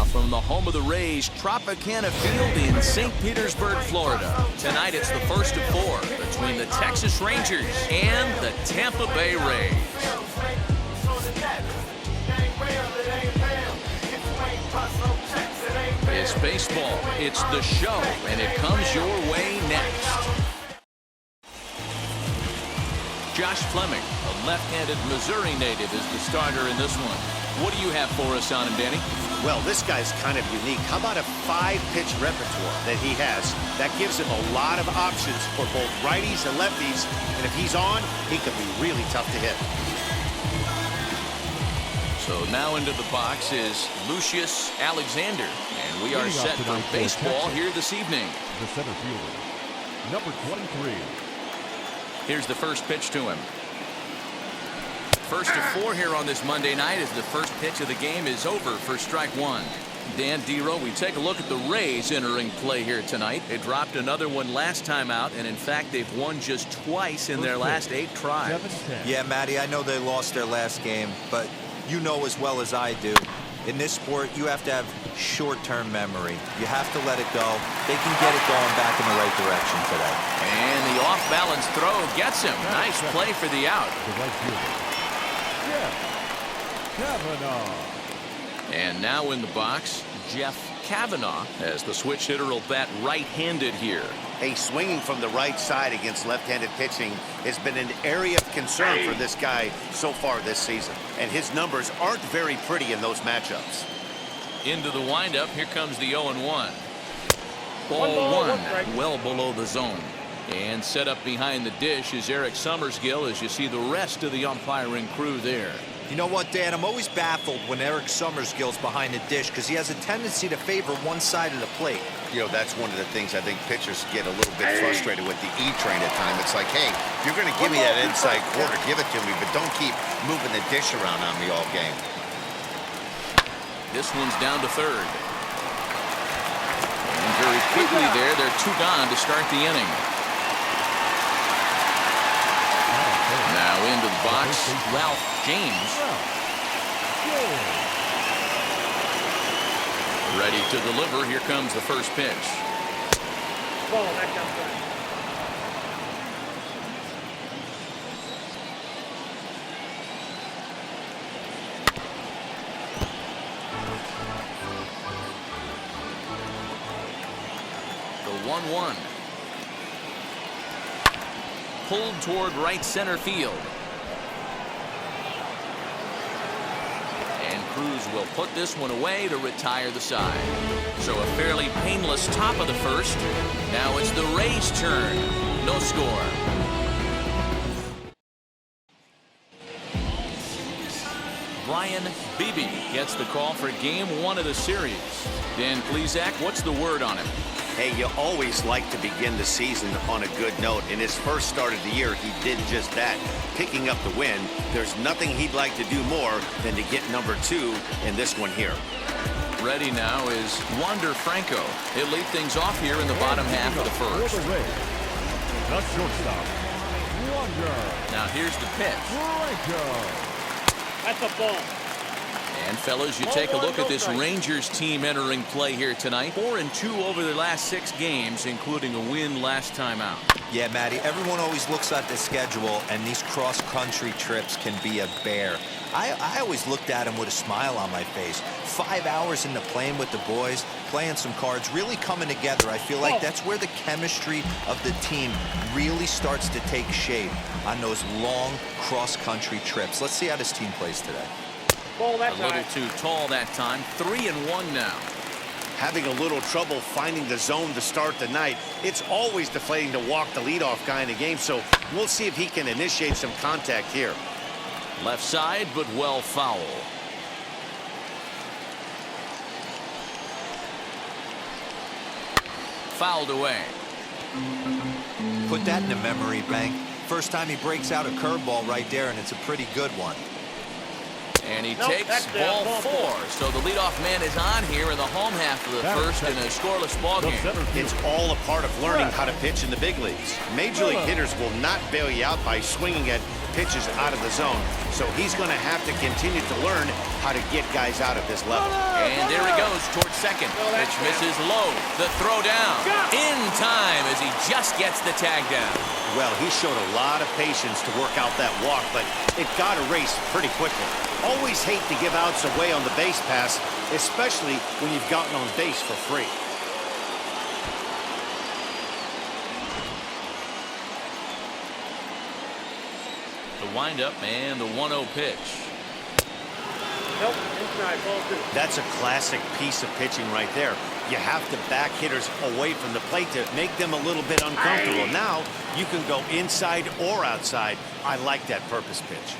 from the home of the Rays, Tropicana Field in St. Petersburg, Florida. Tonight it's the first of four between the Texas Rangers and the Tampa Bay Rays. It's baseball, it's the show, and it comes your way next. Josh Fleming, a left-handed Missouri native, is the starter in this one. What do you have for us on him, Danny? Well, this guy's kind of unique. How about a 5-pitch repertoire that he has? That gives him a lot of options for both righties and lefties. And if he's on, he could be really tough to hit. So now into the box is Lucius Alexander. And we are set for baseball here this evening. The center fielder, number 23. Here's the first pitch to him. First of four here on this Monday night as the first pitch of the game is over for strike one. Dan Dero, we take a look at the Rays entering play here tonight. They dropped another one last time out, and in fact, they've won just twice in their last 8 tries. Yeah, Matty, I know they lost their last game, but you know as well as I do, in this sport, you have to have short-term memory. You have to let it go. They can get it going back in the right direction today. And the off-balance throw gets him. Nice play for the out. And now in the box, Jeff Kavanaugh, as the switch hitter will bat right-handed here. Hey, swinging from the right side against left-handed pitching has been an area of concern for this guy so far this season. And his numbers aren't very pretty in those matchups. Into the windup, here comes the 0-1. Ball one, well below the zone. And set up behind the dish is Eric Summersgill as you see the rest of the umpiring crew there. You know what, Dan? I'm always baffled when Eric Summersgill's behind the dish because he has a tendency to favor one side of the plate. You know, that's one of the things I think pitchers get a little bit frustrated with the E-train at times. It's like, hey, if you're going to give me that inside quarter, give it to me, but don't keep moving the dish around on me all game. This one's down to third. And very quickly there, they're 2 gone to start the inning. Now into the box, Ralph James. Ready to deliver. Here comes the first pitch. Ball back outside. The 1-1. Pulled toward right center field. And Cruz will put this one away to retire the side. So a fairly painless top of the first. Now it's the Rays' turn. No score. Brian Beebe gets the call for game 1 of the series. Dan Plesac, what's the word on him? Hey, you always like to begin the season on a good note. In his first start of the year, he did just that, picking up the win. There's nothing he'd like to do more than to get number 2 in this one here. Ready now is Wander Franco. He'll lead things off here in the bottom half of the first. The shortstop, Wander. Now here's the pitch. That's a ball. And fellas, you take a look at this Rangers team entering play here tonight. 4-2 over their last 6 games, including a win last time out. Yeah, Matty, everyone always looks at the schedule, and these cross-country trips can be a bear. I always looked at them with a smile on my face. 5 hours in the plane with the boys, playing some cards, really coming together. I feel like that's where the chemistry of the team really starts to take shape on those long cross-country trips. Let's see how this team plays today. A little too tall that time. 3-1 now. Having a little trouble finding the zone to start the night. It's always deflating to walk the leadoff guy in a game, so we'll see if he can initiate some contact here. Left side, but well foul. Fouled away. Put that in the memory bank. First time he breaks out a curveball right there, and it's a pretty good one. And he takes ball 4. So the leadoff man is on here in the home half of the first in a scoreless ball game. It's all a part of learning how to pitch in the big leagues. Major league hitters will not bail you out by swinging at pitches out of the zone. So he's going to have to continue to learn how to get guys out at this level. And there he goes towards second. Pitch misses low. The throw down. In time as he just gets the tag down. Well, he showed a lot of patience to work out that walk, but it got erased pretty quickly. Always hate to give outs away on the base pass, especially when you've gotten on base for free. The windup and the 1-0 pitch. Nope, inside, ball two. That's a classic piece of pitching right there. You have to back hitters away from the plate to make them a little bit uncomfortable. Now you can go inside or outside. I like that purpose pitch.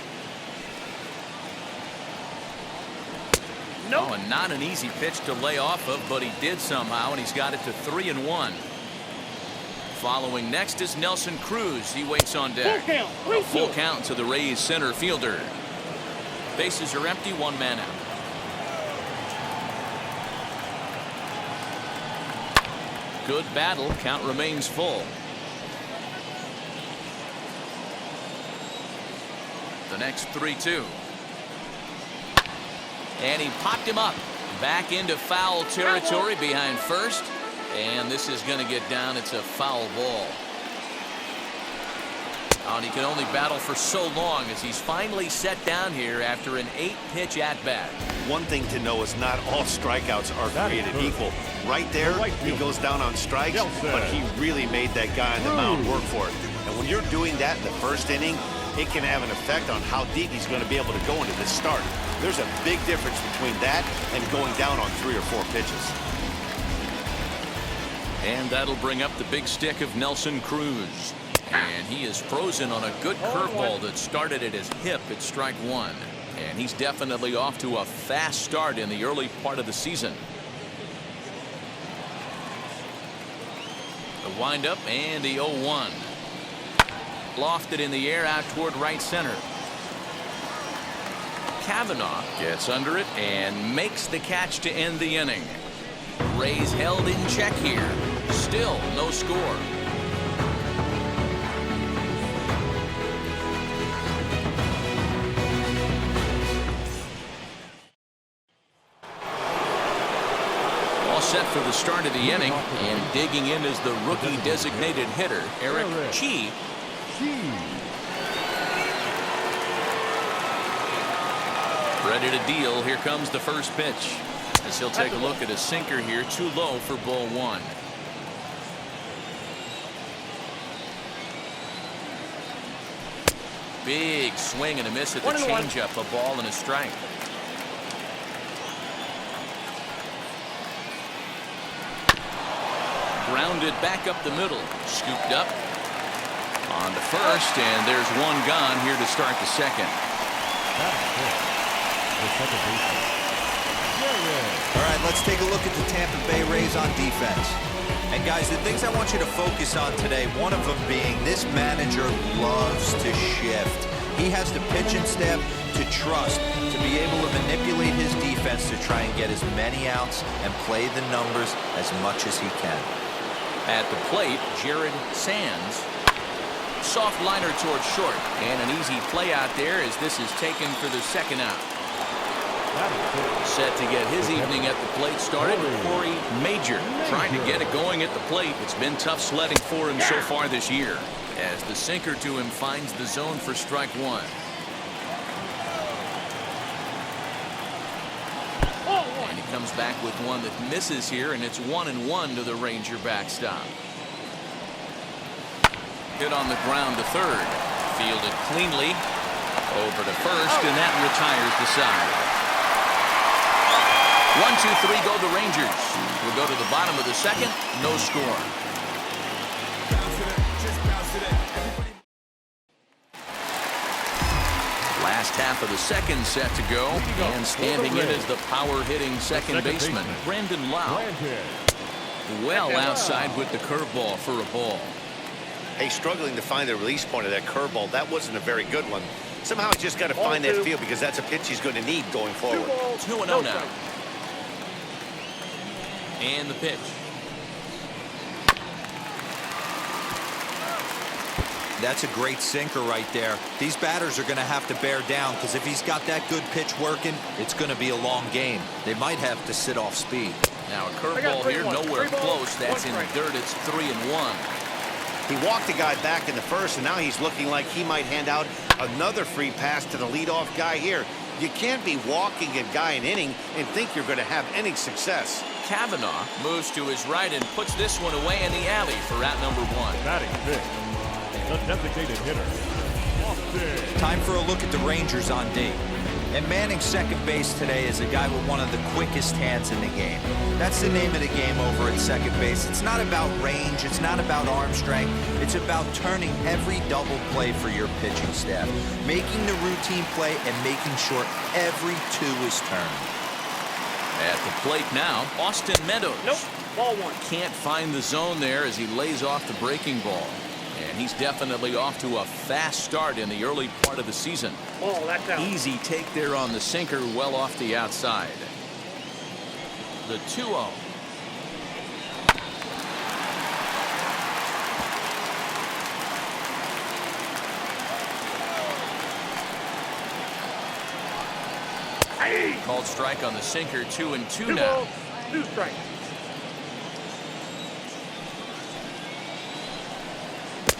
No, and not an easy pitch to lay off of, but he did somehow, and he's got it to 3-1. Following next is Nelson Cruz. He waits on deck. Full count, A full count to the Rays center fielder. Bases are empty, one man out. Good battle. Count remains full. The next 3-2. And he popped him up. Back into foul territory behind first. And this is going to get down. It's a foul ball. Oh, and he can only battle for so long as he's finally set down here after an 8-pitch at-bat. One thing to know is not all strikeouts are created equal. Right there, he goes down on strikes, but he really made that guy on the mound work for it. And when you're doing that in the first inning, it can have an effect on how deep he's going to be able to go into this start. There's a big difference between that and going down on 3 or 4 pitches. And that'll bring up the big stick of Nelson Cruz. And he is frozen on a good curveball that started at his hip at strike one. And he's definitely off to a fast start in the early part of the season. The windup and the 0-1. Lofted in the air out toward right center. Kavanaugh gets under it and makes the catch to end the inning. Rays held in check here. Still no score. All set for the start of the inning, and digging in is the rookie designated hitter, Eric Chi. Ready to deal. Here comes the first pitch. As he'll take a look at a sinker here, too low for ball one. Big swing and a miss at the changeup, a ball and a strike. Grounded back up the middle, scooped up on to first, and there's one gone here to start the second. All right, let's take a look at the Tampa Bay Rays on defense. And guys, the things I want you to focus on today, one of them being this manager loves to shift. He has the pitching staff to trust to be able to manipulate his defense to try and get as many outs and play the numbers as much as he can. At the plate, Jared Sands. Soft liner towards short, and an easy play out there as this is taken for the second out. Set to get his evening at the plate started, Corey Major trying to get it going at the plate. It's been tough sledding for him so far this year as the sinker to him finds the zone for strike one. And he comes back with one that misses here, and it's 1-1 to the Ranger backstop. Hit on the ground to third. Fielded cleanly over to first, and that retires the side. 1-2-3 go the Rangers. We'll go to the bottom of the second. No score. Last half of the second set to go. And standing in is the power-hitting second baseman, Brandon Lau. Well outside with the curveball for a ball. Hey, struggling to find the release point of that curveball. That wasn't a very good one. Somehow he's just got to find that feel because that's a pitch he's going to need going forward. 2-0 now. And the pitch. That's a great sinker right there. These batters are going to have to bear down because if he's got that good pitch working, it's going to be a long game. They might have to sit off speed. Now a curveball here, nowhere close. That's in the dirt. It's 3-1. He walked the guy back in the first, and now he's looking like he might hand out another free pass to the leadoff guy here. You can't be walking a guy an inning and think you're going to have any success. Kavanaugh moves to his right and puts this one away in the alley for out number 1. Batting fifth, the designated hitter, Austin. Time for a look at the Rangers on D. And manning second base today is a guy with one of the quickest hands in the game. That's the name of the game over at second base. It's not about range. It's not about arm strength. It's about turning every double play for your pitching staff, making the routine play and making sure every two is turned. At the plate now, Austin Meadows. Nope. Ball 1. Can't find the zone there as he lays off the breaking ball. And he's definitely off to a fast start in the early part of the season. Ball, that's out. Easy take there on the sinker, well off the outside. The 2-0. Called strike on the sinker, 2-2 now. 2 strikes.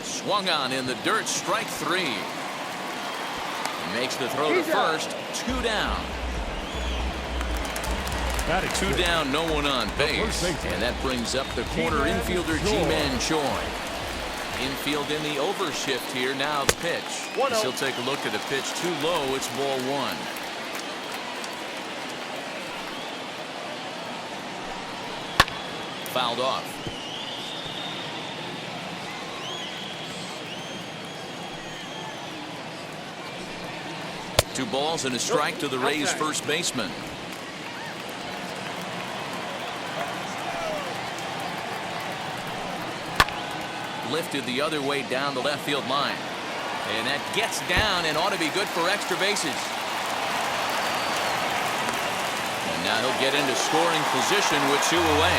Swung on in the dirt, strike 3. Makes the throw to first, 2 down. Batting 2 fifth, down, no one on base. first baseman. And that brings up the corner infielder, G-Man Choi. Infield in the overshift here, now the pitch. 1-0. As he'll take a look at a pitch too low, it's ball 1. Fouled off. Two balls and a strike to the Rays first baseman. Lifted the other way down the left field line. And that gets down and ought to be good for extra bases. And now he'll get into scoring position with 2 away.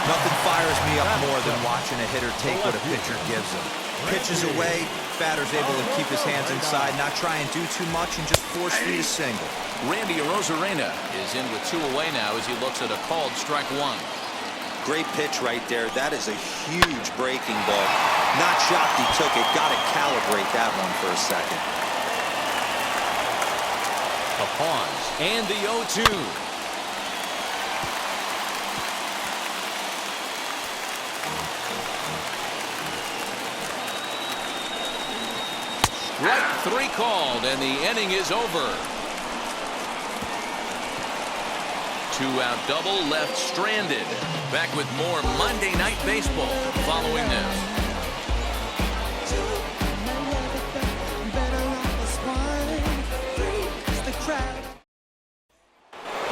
Nothing fires me up more than watching a hitter take what a pitcher gives him. Pitches away, batter's able to keep his hands inside, not try and do too much, and just force feed a single. Randy Arozarena is in with 2 away now as he looks at a called strike 1. Great pitch right there. That is a huge breaking ball. Not shocked he took it. Got to calibrate that one for a second. A pause and the 0-2. Strike 3 called, and the inning is over. 2-out double left stranded. Back with more Monday Night Baseball following this.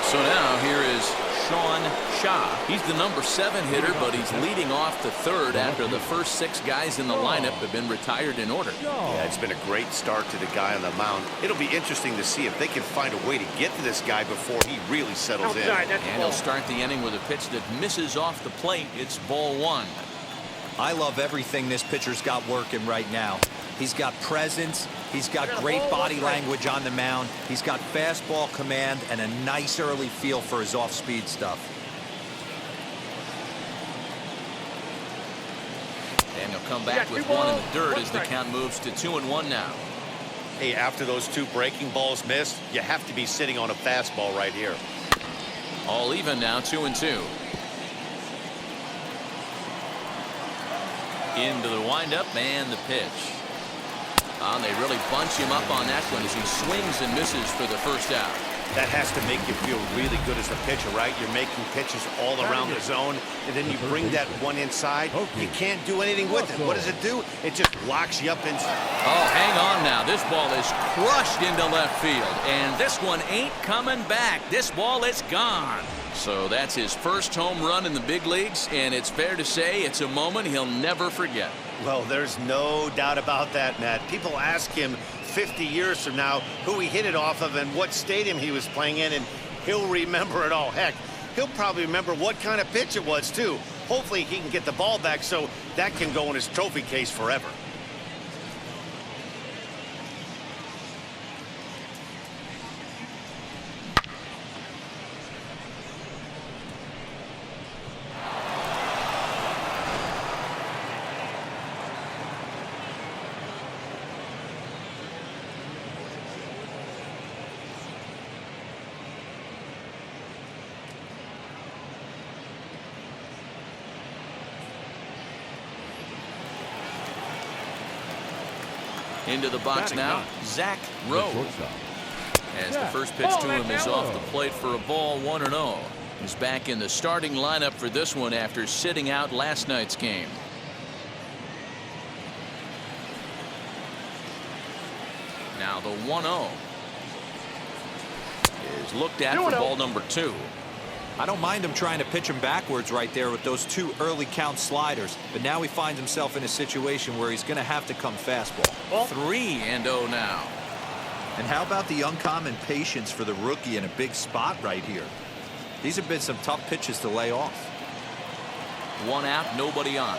So now here is Sean Shaw. He's the number 7 hitter, but he's leading off the third after the first 6 guys in the lineup have been retired in order. Yeah, it's been a great start to the guy on the mound. It'll be interesting to see if they can find a way to get to this guy before he really settles in. And he'll start the inning with a pitch that misses off the plate. It's ball 1. I love everything this pitcher's got working right now. He's got presence. He's got great body language on the mound. He's got fastball command and a nice early feel for his off-speed stuff. And he'll come back with 1 in the dirt as the count moves to 2-1 now. Hey, after those 2 breaking balls missed, you have to be sitting on a fastball right here. All even now, 2-2. Into the windup and the pitch. And they really bunch him up on that one as he swings and misses for the first out. That has to make you feel really good as a pitcher, right? You're making pitches all around the zone, and then you bring that one inside. You can't do anything with it. What does it do? It just locks you up inside. Oh, hang on now. This ball is crushed into left field, and this one ain't coming back. This ball is gone. So that's his first home run in the big leagues, and it's fair to say it's a moment he'll never forget. Well, there's no doubt about that, Matt. People ask him 50 years from now who he hit it off of and what stadium he was playing in, and he'll remember it all. Heck, he'll probably remember what kind of pitch it was, too. Hopefully he can get the ball back so that can go in his trophy case forever. Into the box now, Zach Rowe. As the first pitch to him is off the plate for a ball, 1-0. He's back in the starting lineup for this one after sitting out last night's game. Now the 1-0 is looked at for ball number 2. I don't mind him trying to pitch him backwards right there with those 2 early count sliders, but now he finds himself in a situation where he's going to have to come fastball. 3-0 now. And how about the uncommon patience for the rookie in a big spot right here? These have been some tough pitches to lay off. 1 out, nobody on.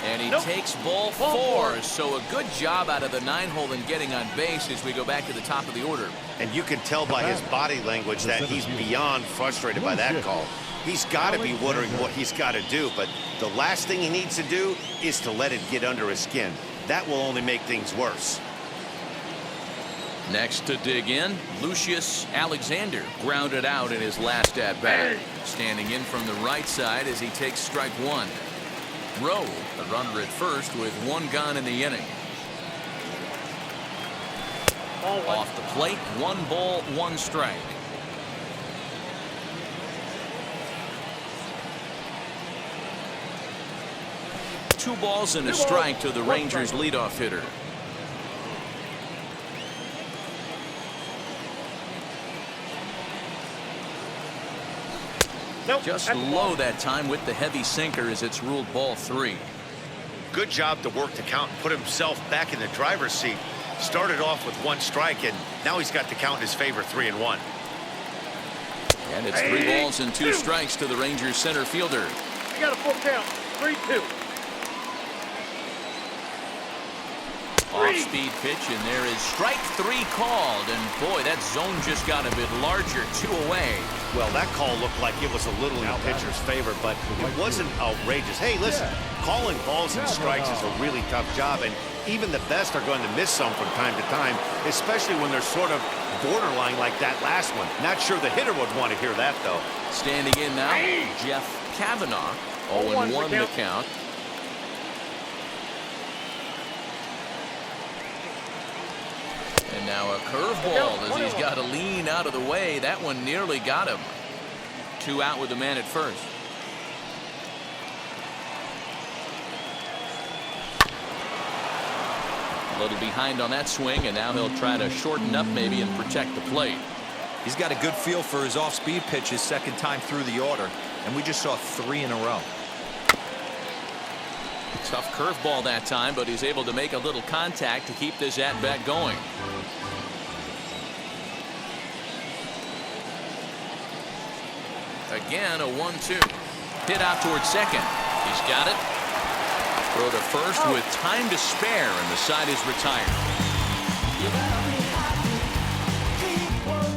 And he takes ball 4. So a good job out of the 9-hole in getting on base as we go back to the top of the order. And you can tell by his body language that he's beyond frustrated by that call. He's got to be wondering what he's got to do, but the last thing he needs to do is to let it get under his skin. That will only make things worse. Next to dig in, Lucius Alexander grounded out in his last at bat. Standing in from the right side as he takes strike 1. Rowe, the runner at first with 1 gone in the inning. Off the plate, 1 ball, 1 strike. Two balls and a strike to the Rangers leadoff hitter. Just low that time with the heavy sinker as it's ruled ball 3. Good job to work the count and put himself back in the driver's seat. Started off with 1 strike, and now he's got the count in his favor, 3-1. And it's 3 balls and 2 strikes to the Rangers center fielder. You got a full count. 3-2. Off-speed pitch, and there is strike 3 called. And boy, that zone just got a bit larger, 2 away. Well, that call looked like it was a little in the pitcher's favor, but it wasn't outrageous. Hey, listen, calling balls and strikes is a really tough job, and even the best are going to miss some from time to time, especially when they're sort of borderline like that last one. Not sure the hitter would want to hear that, though. Standing in now, Jeff Kavanaugh, 0-1 the count. And now a curveball as he's got to lean out of the way. That one nearly got him. 2 out with the man at first. A little behind on that swing, and now he'll try to shorten up maybe and protect the plate. He's got a good feel for his off-speed pitches second time through the order, and we just saw 3 in a row. Tough curveball that time, but he's able to make a little contact to keep this at-bat going. Again, a 1-2. Hit out towards second. He's got it. Throw to first with time to spare, and the side is retired.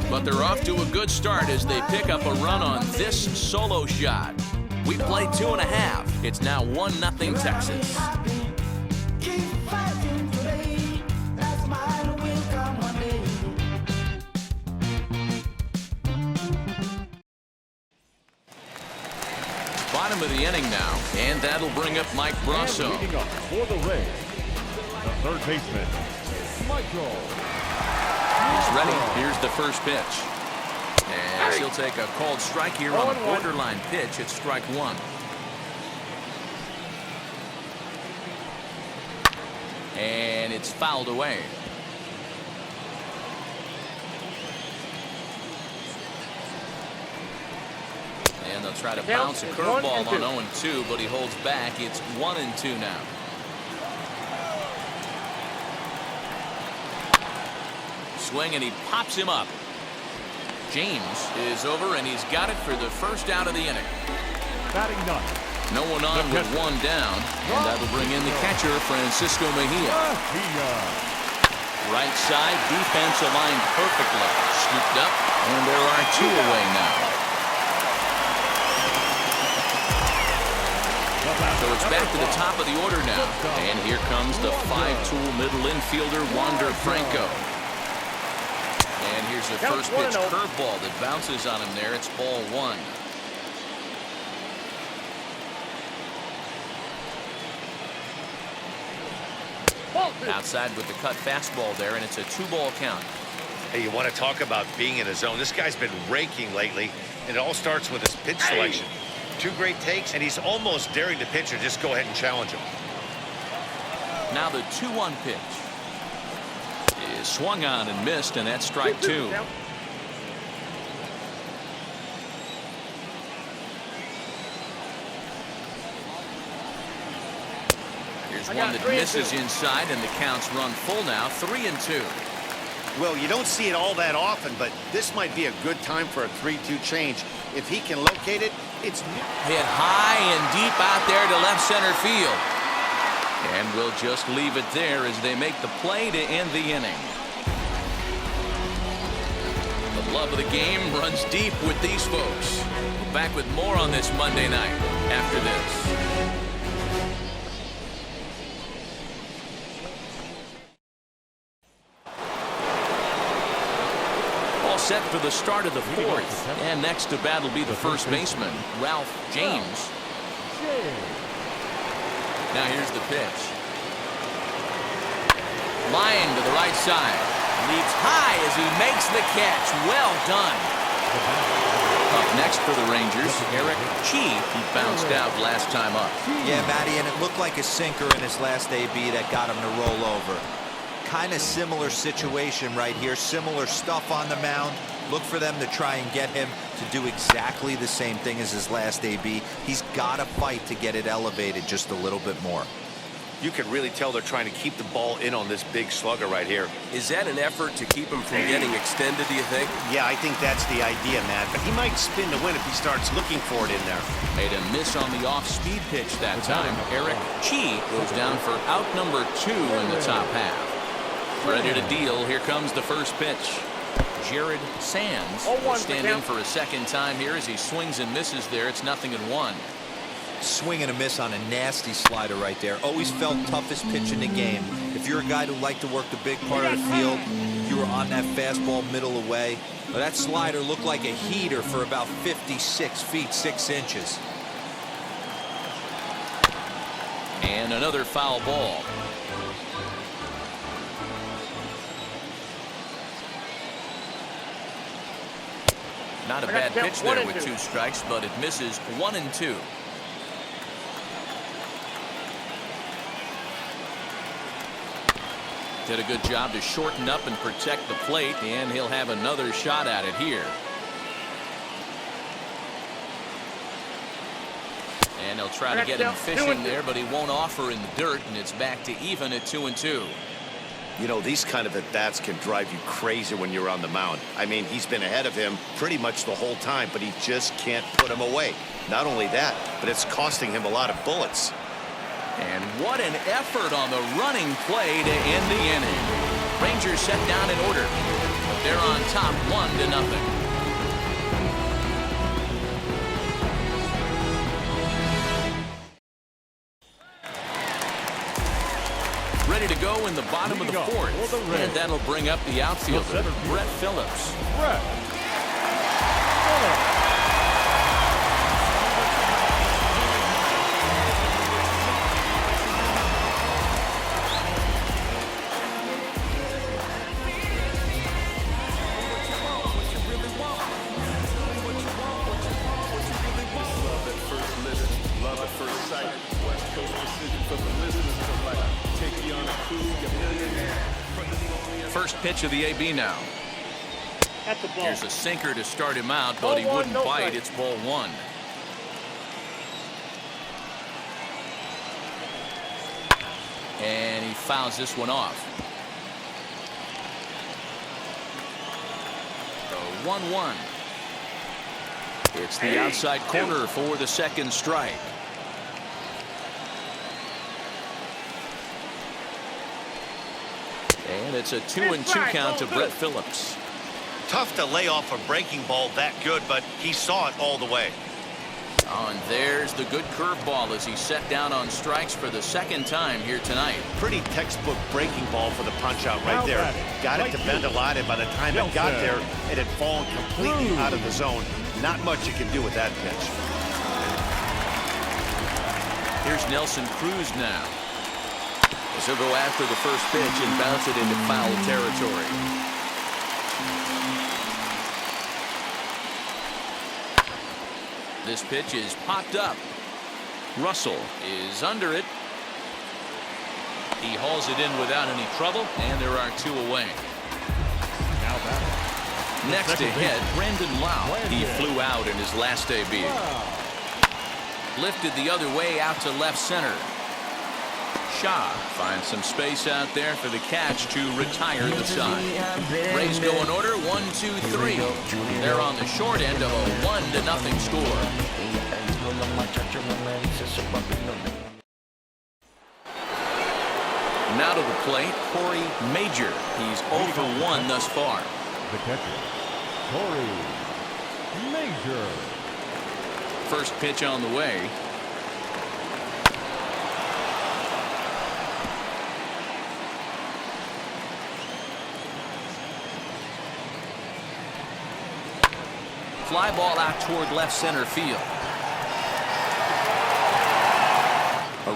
But they're off to a good start as they pick up a run on this solo shot. We play 2.5. It's now 1-0 Texas. Bottom of the inning now, and that'll bring up Mike Brasso. Leading up for the Rays, the third baseman, Michael. He's ready. Here's the first pitch. And he'll take a called strike here on a borderline pitch at strike 1. And it's fouled away. And they'll try to bounce a curveball on 0-2, but he holds back. It's 1-2 now. Swing, and he pops him up. James is over, and he's got it for the first out of the inning. Batting ninth. No one on with 1 down, and that'll bring in the catcher, Francisco Mejia. Right side, defense aligned perfectly. Scooped up, and there are 2 away now. So it's back to the top of the order now, and here comes the 5-tool middle infielder, Wander Franco. And here's the first pitch curveball that bounces on him there. It's ball 1. 2. Outside with the cut fastball there, and it's a 2-ball count. Hey, you want to talk about being in a zone? This guy's been raking lately, and it all starts with his pitch selection. 2 great takes, and he's almost daring the pitcher just go ahead and challenge him. Now the 2-1 pitch is swung on and missed, and that's strike 2. Here's one that misses inside, and the count's run full now, 3-2. Well, you don't see it all that often, but this might be a good time for a 3-2 change. If he can locate it, it's hit high and deep out there to left center field. And we'll just leave it there as they make the play to end the inning. The love of the game runs deep with these folks. Back with more on this Monday night after this. Set for the start of the 4th, and next to bat will be the first baseman, Ralph James. Now here's the pitch. Line to the right side. Leaps high as he makes the catch. Well done. Up next for the Rangers, Eric Chi. He bounced out last time up. Yeah, Matty, and it looked like a sinker in his last AB that got him to roll over. Kind of similar situation right here. Similar stuff on the mound. Look for them to try and get him to do exactly the same thing as his last AB. He's got to fight to get it elevated just a little bit more. You can really tell they're trying to keep the ball in on this big slugger right here. Is that an effort to keep him from getting extended, do you think? Yeah, I think that's the idea, Matt. But he might spin to win if he starts looking for it in there. Made a miss on the off-speed pitch that time. Eric Chi goes down for out number 2 in the top half. Ready to deal. Here comes the first pitch. Jared Sands will stand in for a second time here as he swings and misses there. It's 0-1. Swing and a miss on a nasty slider right there. Always felt toughest pitch in the game. If you're a guy who liked to work the big part of the field, you were on that fastball middle away. But that slider looked like a heater for about 56 feet 6 inches. And another foul ball. Not a bad pitch there with 2 strikes, but it misses 1-2. Did a good job to shorten up and protect the plate, and he'll have another shot at it here. And they'll try to get him fishing there, but he won't offer in the dirt, and it's back to even at 2-2. You know, these kind of at-bats can drive you crazy when you're on the mound. I mean, he's been ahead of him pretty much the whole time, but he just can't put him away. Not only that, but it's costing him a lot of bullets. And what an effort on the running play to end the inning. Rangers set down in order, but they're on top 1-0. Ready to go in the bottom of the 4th, and that'll bring up the outfielder, Brett Phillips. First pitch of the AB now. That's a ball. Here's a sinker to start him out, but he wouldn't bite. It's ball 1. And he fouls this one off. 1-1. It's the outside corner for the second strike. And it's a 2-2 count to Brett Phillips. Tough to lay off a breaking ball that good, but he saw it all the way. Oh, and there's the good curveball as he set down on strikes for the second time here tonight. Pretty textbook breaking ball for the punch out right there. Got it to bend a lot, and by the time it got there, it had fallen completely out of the zone. Not much you can do with that pitch. Here's Nelson Cruz now. So he'll go after the first pitch and bounce it into foul territory. This pitch is popped up. Russell is under it. He hauls it in without any trouble, and there are 2 away. Now batting. Next to hit, Brandon Lau. He flew out in his last debut. Lifted the other way out to left center. Shaw finds some space out there for the catch to retire the side. Rays go in order, 1, 2, 3. They're on the short end of a 1-0 score. Now to the plate, Corey Major. He's 0 for 1 thus far. The catcher, Corey Major. First pitch on the way. Fly ball out toward left center field.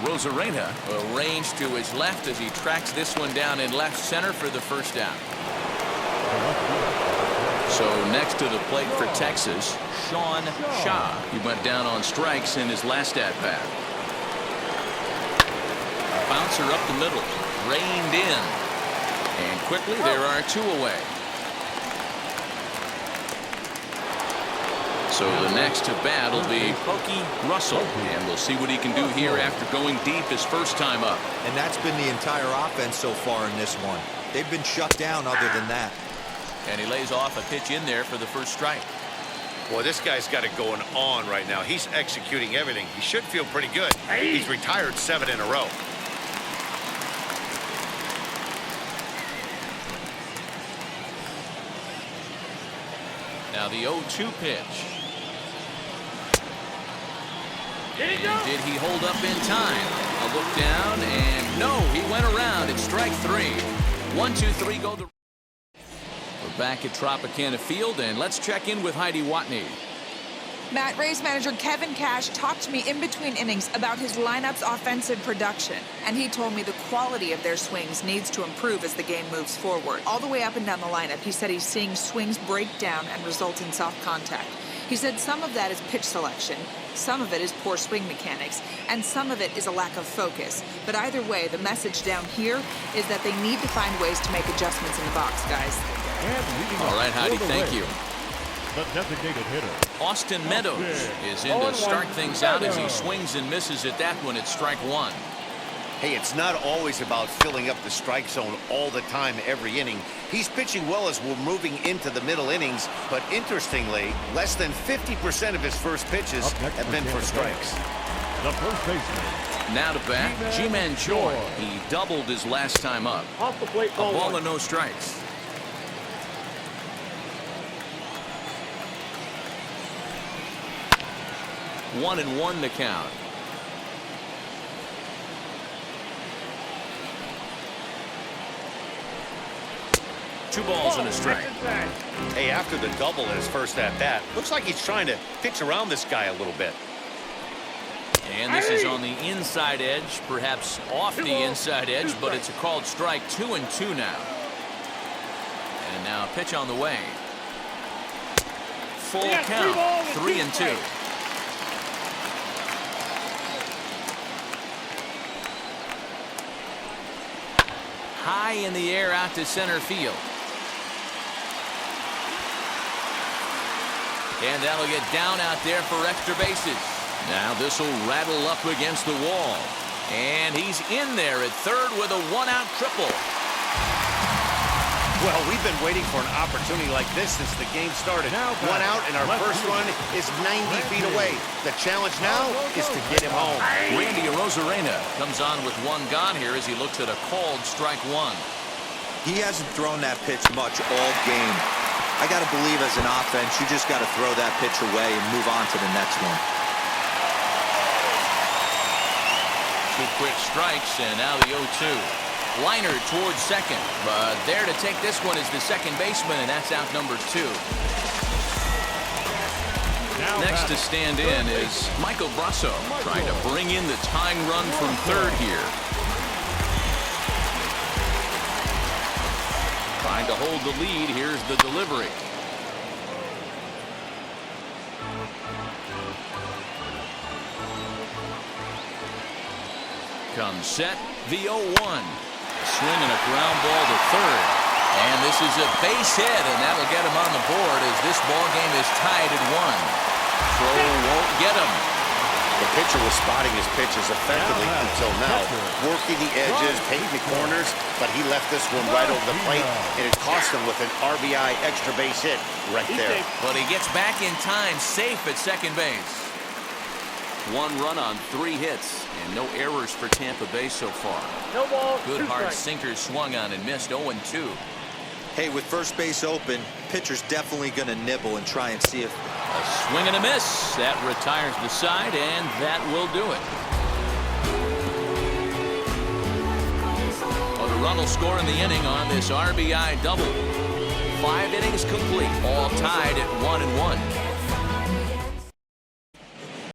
Rosarena will range to his left as he tracks this one down in left center for the first down. So next to the plate for Texas, Sean Shaw. He went down on strikes in his last at-bat. Bouncer up the middle, reined in. And quickly there are 2 away. So the next to bat will be Pokey Russell, and we'll see what he can do here after going deep his first time up. And that's been the entire offense so far in this one. They've been shut down other than that. And he lays off a pitch in there for the first strike. Boy, this guy's got it going on right now. He's executing everything. He should feel pretty good. He's retired 7 in a row. Now the 0-2 pitch. And did he hold up in time? A look down, and no, he went around. It's strike 3. 1, 2, 3, go the... We're back at Tropicana Field, and let's check in with Heidi Watney. Matt, Rays manager Kevin Cash talked to me in between innings about his lineup's offensive production, and he told me the quality of their swings needs to improve as the game moves forward. All the way up and down the lineup, he said he's seeing swings break down and result in soft contact. He said some of that is pitch selection, some of it is poor swing mechanics, and some of it is a lack of focus. But either way, the message down here is that they need to find ways to make adjustments in the box, guys. All right, Heidi, thank you. The designated hitter, Austin Meadows is in to start things out as he swings and misses at that one at strike 1. Hey, it's not always about filling up the strike zone all the time every inning. He's pitching well as we're moving into the middle innings, but interestingly, less than 50% of his first pitches have been for strikes. the first baseman. Now to bat, G-Man Choi. He doubled his last time up. Off the plate, A ball and no strikes. One and one to count. Two balls and a strike. Hey, after the double in his first at-bat, looks like he's trying to pitch around this guy a little bit. And this is on the inside edge, perhaps off the inside edge, but it's a called strike. 2-2 now. And now a pitch on the way. Full count. 3-2. High in the air out to center field. And that'll get down out there for extra bases. Now this will rattle up against the wall. And he's in there at third with a one-out triple. Well, we've been waiting for an opportunity like this since the game started. One out, and our first run is 90 feet away. The challenge now is to get him home. Randy Rosarena comes on with one gone here as he looks at a called strike one. He hasn't thrown that pitch much all game. I got to believe as an offense, you just got to throw that pitch away and move on to the next one. Two quick strikes, and now the 0-2. Liner towards second, but there to take this one is the second baseman, and that's out number 2. Next to stand in is Michael Brasso, trying to bring in the tying run from third here. Trying to hold the lead. Here's the delivery. Comes set. The 0-1. Swinging a ground ball to third. And this is a base hit, and that'll get him on the board as this ball game is tied at 1. Throw won't get him. The pitcher was spotting his pitches effectively until now, working the edges, painting the corners, but he left this one right over the plate, and it cost him with an RBI extra base hit right there. But he gets back in time, safe at second base. 1 run on 3 hits, and no errors for Tampa Bay so far. No ball. Good 2 hard strikes. sinker swung on and missed. 0-2. Hey, with first base open, pitcher's definitely going to nibble and try and see if... A swing and a miss. That retires the side, and that will do it. Well, the run will score in the inning on this RBI double. 5 innings complete, all tied at 1-1.